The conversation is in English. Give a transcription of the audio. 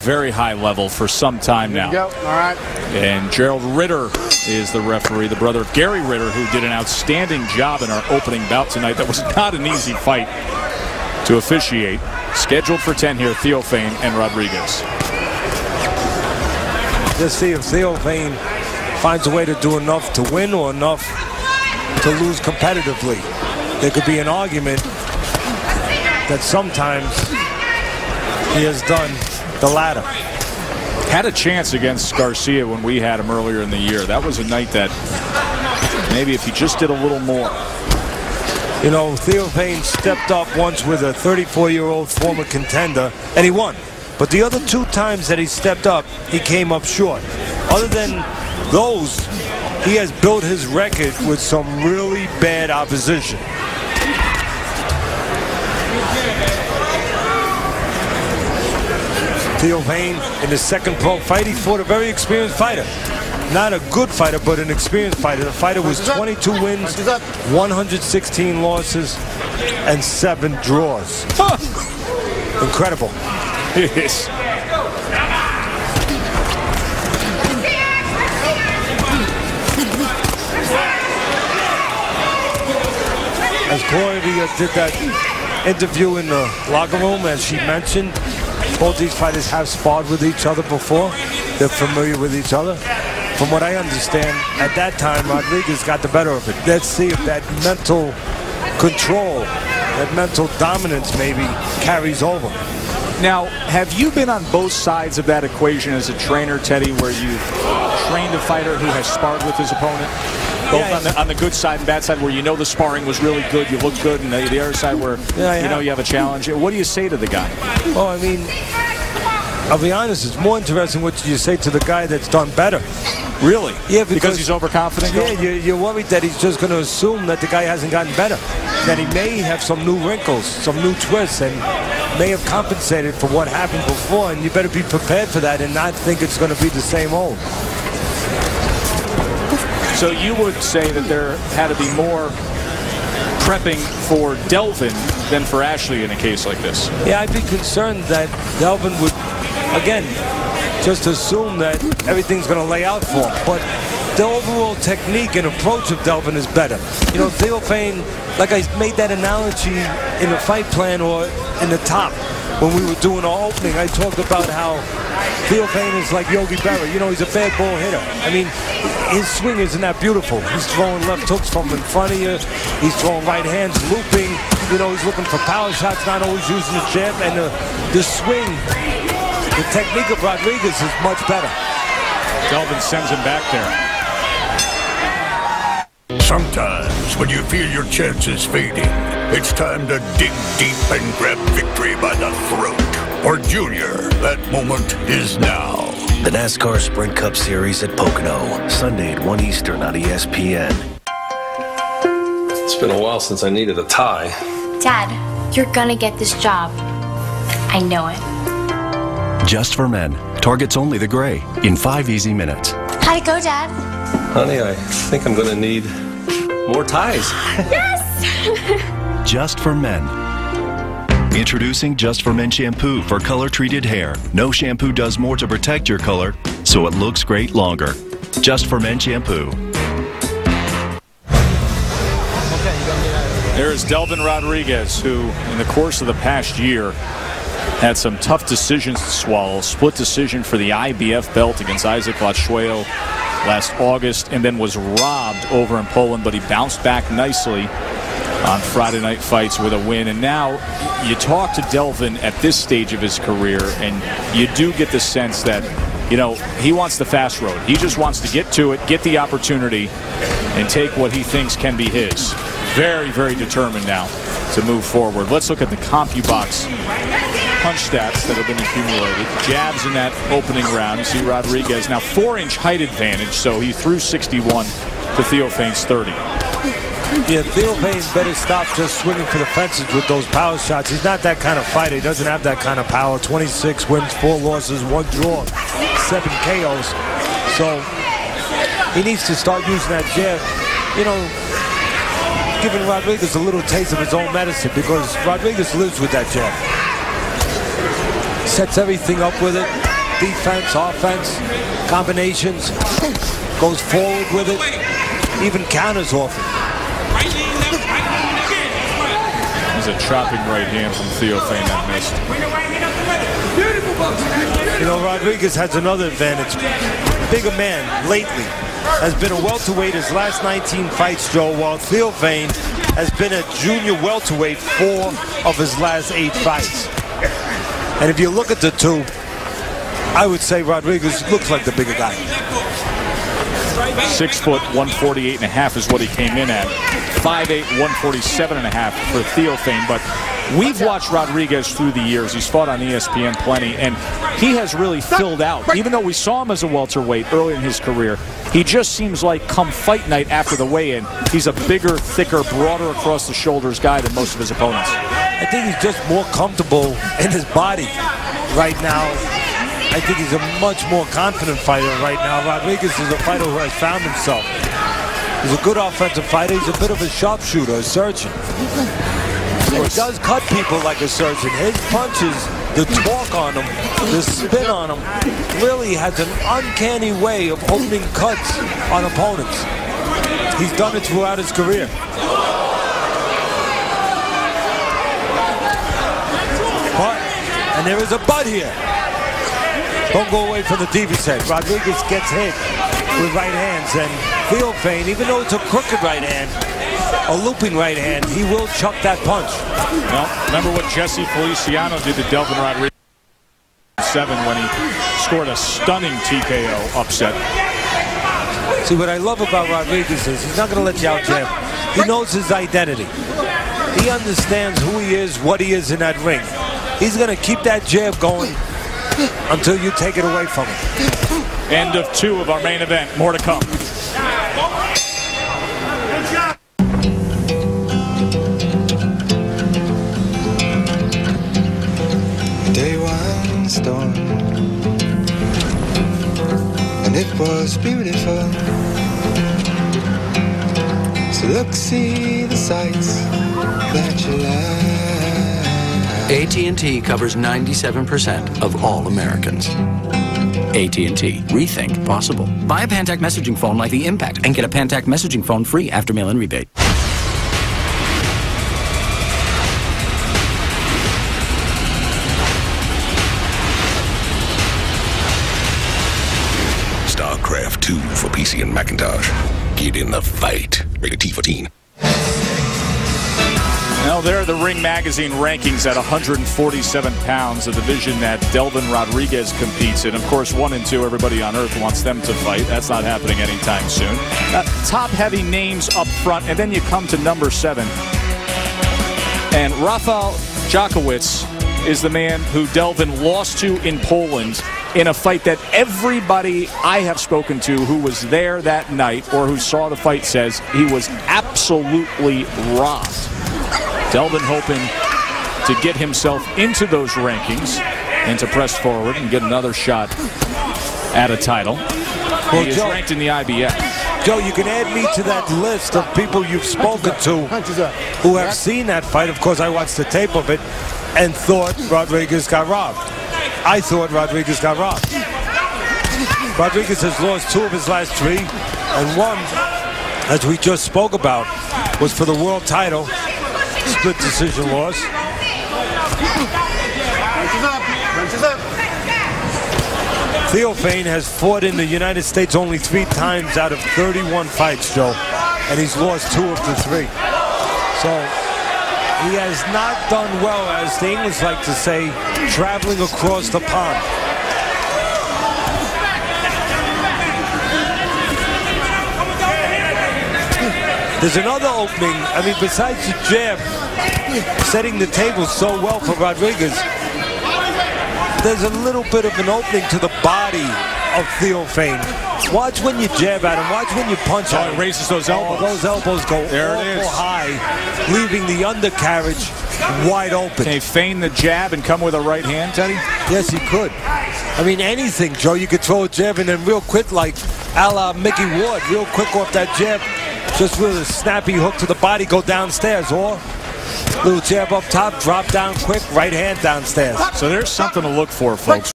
very high level for some time now. Go. All right. And Gerald Ritter is the referee, the brother of Gary Ritter, who did an outstanding job in our opening bout tonight. That was not an easy fight to officiate. Scheduled for 10 here, Theophane and Rodriguez. Just see if Theophane finds a way to do enough to win or enough to lose competitively. There could be an argument that sometimes he has done the latter. Had a chance against Garcia when we had him earlier in the year. That was a night that maybe if he just did a little more. You know, Theophane stepped up once with a 34-year-old former contender, and he won. But the other 2 times that he stepped up, he came up short. Other than those, he has built his record with some really bad opposition. Theophane, in his second pro fight, he fought a very experienced fighter. Not a good fighter, but an experienced fighter. The fighter was 22 wins, 116 losses, and 7 draws. Incredible. Yes. As Gloria did that interview in the locker room, as she mentioned, both these fighters have sparred with each other before. They're familiar with each other. From what I understand, at that time, Rodriguez got the better of it. Let's see if that mental control, that mental dominance maybe carries over. Now, have you been on both sides of that equation as a trainer, Teddy, where you've trained a fighter who has sparred with his opponent? Both on the good side and bad side, where you know the sparring was really good, you look good, and the other side where you know you have a challenge. What do you say to the guy? Well, I mean, I'll be honest, it's more interesting what you say to the guy that's done better. Really? Yeah, because he's overconfident? Yeah, you're worried that he's just going to assume that the guy hasn't gotten better, that he may have some new wrinkles, some new twists, and may have compensated for what happened before, and you better be prepared for that and not think it's going to be the same old. So you would say that there had to be more prepping for Delvin than for Ashley in a case like this? Yeah, I'd be concerned that Delvin would, again, just assume that everything's going to lay out for him. But the overall technique and approach of Delvin is better. You know, Theophane, like I made that analogy in the fight plan or in the top when we were doing our opening. I talked about how Theophane is like Yogi Berra. You know, he's a bad ball hitter. I mean, his swing isn't that beautiful. He's throwing left hooks from in front of you. He's throwing right hands, looping. You know, he's looking for power shots, not always using the jab. And the swing, the technique of Rodriguez is much better. Delvin sends him back there. Sometimes when you feel your chances fading, it's time to dig deep and grab victory by the throat. For Junior, that moment is now. The NASCAR Sprint Cup Series at Pocono, Sunday at 1 Eastern on ESPN. It's been a while since I needed a tie. Dad, you're gonna get this job. I know it. Just for Men. Targets only the gray in 5 easy minutes. How'd it go, Dad? Honey, I think I'm gonna need more ties. Yes! Just for Men. Introducing Just for Men shampoo for color-treated hair. No shampoo does more to protect your color, so it looks great longer. Just for Men shampoo. There is Delvin Rodriguez, who in the course of the past year had some tough decisions to swallow. Split decision for the IBF belt against Isaac Lachueo last August, and then was robbed over in Poland, but he bounced back nicely on Friday Night Fights with a win. And now you talk to Delvin at this stage of his career, and you do get the sense that, you know, he wants the fast road. He just wants to get to it, get the opportunity, and take what he thinks can be his. Very, very determined now to move forward. Let's look at the CompuBox punch stats that have been accumulated. Jabs in that opening round. You see Rodriguez now 4-inch height advantage, so he threw 61 to Theophane's 30. Yeah, Theophane better stop just swinging for the fences with those power shots. He's not that kind of fighter. He doesn't have that kind of power. 26 wins, 4 losses, 1 draw, 7 KOs. So he needs to start using that jab. You know, giving Rodriguez a little taste of his own medicine, because Rodriguez lives with that jab. Sets everything up with it. defense, offense, combinations, goes forward with it, even counters off it. There's a chopping right hand from Theophane that missed. You know, Rodriguez has another advantage. Bigger man lately has been a welterweight his last 19 fights, Joe, while Theophane has been a junior welterweight 4 of his last 8 fights. And if you look at the two, I would say Rodriguez looks like the bigger guy. 6 foot, 148.5 is what he came in at. 5'8", 147.5 for Theophane. But we've watched Rodriguez through the years. He's fought on ESPN plenty, and he has really filled out. Even though we saw him as a welterweight early in his career, he just seems like come fight night after the weigh-in, he's a bigger, thicker, broader across the shoulders guy than most of his opponents. I think he's just more comfortable in his body right now. I think he's a much more confident fighter right now. Rodriguez is a fighter who has found himself. He's a good offensive fighter. He's a bit of a sharpshooter, a surgeon. He does cut people like a surgeon. His punches, the torque on them, the spin on them, really has an uncanny way of opening cuts on opponents. He's done it throughout his career. But, and there is a but here. Don't go away from the TV set. Rodriguez gets hit with right hands, and Theophane, even though it's a crooked right hand, a looping right hand, he will chuck that punch. Well, remember what Jesse Feliciano did to Delvin Rodriguez in 7 when he scored a stunning TKO upset. See, what I love about Rodriguez is he's not going to let you out jab. He knows his identity. He understands who he is, what he is in that ring. He's going to keep that jab going until you take it away from him. End of 2 of our main event. More to come. Day one storm, and it was beautiful. So look, see the sights that you like. AT&T covers 97% of all Americans. AT&T. Rethink possible. Buy a Pantac messaging phone like the Impact and get a Pantac messaging phone free after mail-in rebate. StarCraft 2 for PC and Macintosh. Get in the fight. Rated T for teen. Well, there are the Ring Magazine rankings at 147 pounds, a division that Delvin Rodriguez competes in. Of course, 1 and 2, everybody on earth wants them to fight. That's not happening anytime soon. Top-heavy names up front, and then you come to number 7. And Rafał Jachowicz is the man who Delvin lost to in Poland in a fight that everybody I have spoken to who was there that night or who saw the fight says he was absolutely robbed. Delvin hoping to get himself into those rankings and to press forward and get another shot at a title. Well, he is ranked in the IBF. Joe, you can add me to that list of people you've spoken to who have seen that fight. Of course, I watched the tape of it and thought Rodriguez got robbed. I thought Rodriguez got robbed. Rodriguez has lost 2 of his last 3, and 1, as we just spoke about, was for the world title. Split decision loss. Theophane has fought in the United States only 3 times out of 31 fights, Joe, and he's lost 2 of the 3. So he has not done well, as the English like to say, traveling across the pond. There's another opening. I mean, besides the jab, setting the table so well for Rodriguez, there's a little bit of an opening to the body of Theophane. Watch when you jab at him. Watch when you punch at him. It raises those elbows. Those elbows go awful high, leaving the undercarriage wide open. Can he feign the jab and come with a right hand, Teddy? Yes, he could. I mean, anything, Joe. You could throw a jab and then real quick, like a la Mickey Ward, real quick off that jab. Just with a snappy hook to the body, go downstairs, or little jab up top, drop down quick, right hand downstairs. So there's something to look for, folks.